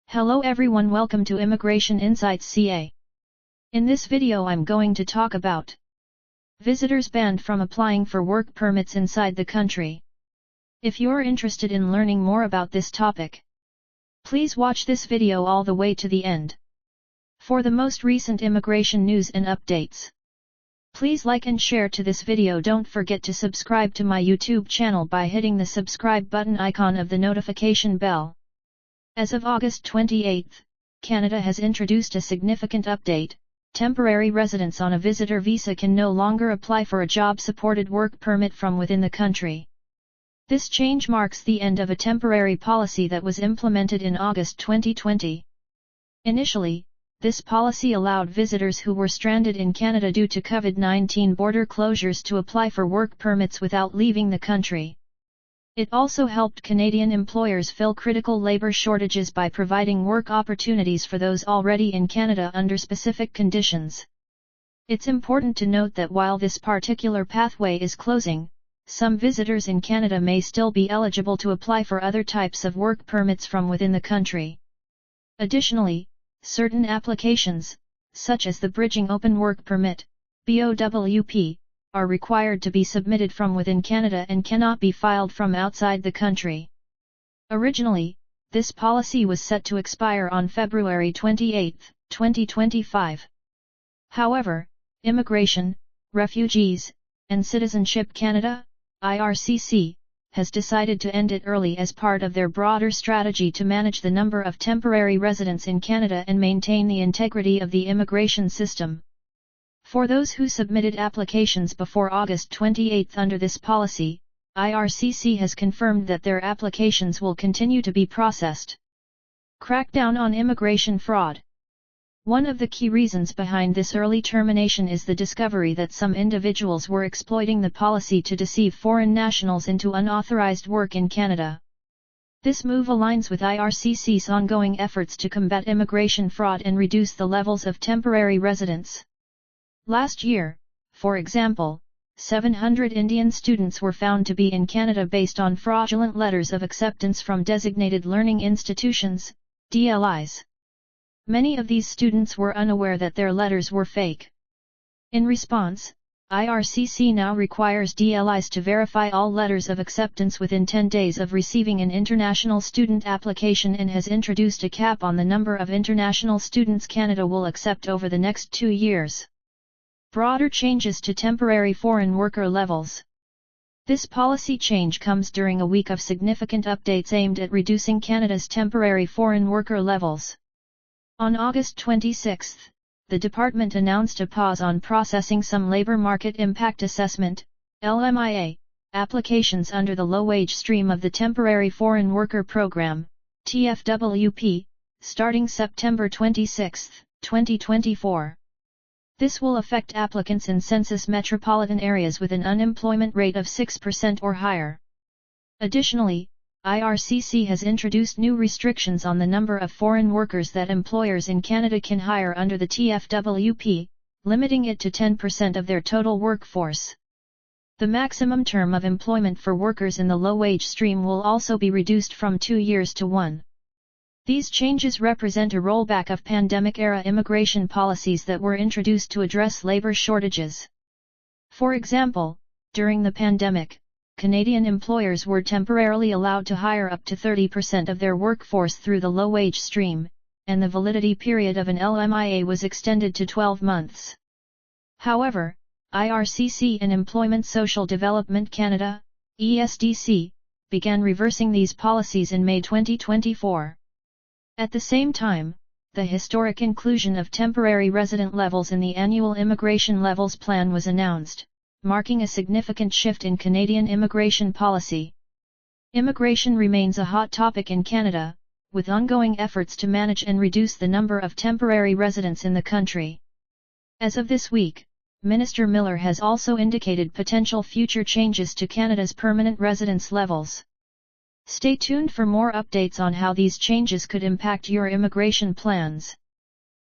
Hello everyone, welcome to Immigration Insights CA. In this video I'm going to talk about visitors banned from applying for work permits inside the country. If you're interested in learning more about this topic, please watch this video all the way to the end. For the most recent immigration news and updates, please like and share to this video. Don't forget to subscribe to my YouTube channel by hitting the subscribe button icon of the notification bell. As of August 28, Canada has introduced a significant update. Temporary residents on a visitor visa can no longer apply for a job-supported work permit from within the country. This change marks the end of a temporary policy that was implemented in August 2020. Initially, this policy allowed visitors who were stranded in Canada due to COVID-19 border closures to apply for work permits without leaving the country. It also helped Canadian employers fill critical labour shortages by providing work opportunities for those already in Canada under specific conditions. It's important to note that while this particular pathway is closing, some visitors in Canada may still be eligible to apply for other types of work permits from within the country. Additionally, certain applications, such as the Bridging Open Work Permit, BOWP, are required to be submitted from within Canada and cannot be filed from outside the country. Originally, this policy was set to expire on February 28, 2025. However, Immigration, Refugees, and Citizenship Canada, IRCC, has decided to end it early as part of their broader strategy to manage the number of temporary residents in Canada and maintain the integrity of the immigration system. For those who submitted applications before August 28 under this policy, IRCC has confirmed that their applications will continue to be processed. Crackdown on immigration fraud. One of the key reasons behind this early termination is the discovery that some individuals were exploiting the policy to deceive foreign nationals into unauthorized work in Canada. This move aligns with IRCC's ongoing efforts to combat immigration fraud and reduce the levels of temporary residence. Last year, for example, 700 Indian students were found to be in Canada based on fraudulent letters of acceptance from designated learning institutions, DLIs. Many of these students were unaware that their letters were fake. In response, IRCC now requires DLIs to verify all letters of acceptance within 10 days of receiving an international student application and has introduced a cap on the number of international students Canada will accept over the next 2 years. Broader changes to temporary foreign worker levels. This policy change comes during a week of significant updates aimed at reducing Canada's temporary foreign worker levels. On August 26, the department announced a pause on processing some Labour Market Impact Assessment (LMIA) applications under the low-wage stream of the Temporary Foreign Worker Program (TFWP), starting September 26, 2024. This will affect applicants in census metropolitan areas with an unemployment rate of 6% or higher. Additionally, IRCC has introduced new restrictions on the number of foreign workers that employers in Canada can hire under the TFWP, limiting it to 10% of their total workforce. The maximum term of employment for workers in the low-wage stream will also be reduced from 2 years to 1. These changes represent a rollback of pandemic-era immigration policies that were introduced to address labour shortages. For example, during the pandemic, Canadian employers were temporarily allowed to hire up to 30% of their workforce through the low-wage stream, and the validity period of an LMIA was extended to 12 months. However, IRCC and Employment Social Development Canada, ESDC, began reversing these policies in May 2024. At the same time, the historic inclusion of temporary resident levels in the annual Immigration Levels Plan was announced, marking a significant shift in Canadian immigration policy. Immigration remains a hot topic in Canada, with ongoing efforts to manage and reduce the number of temporary residents in the country. As of this week, Minister Miller has also indicated potential future changes to Canada's permanent residence levels. Stay tuned for more updates on how these changes could impact your immigration plans.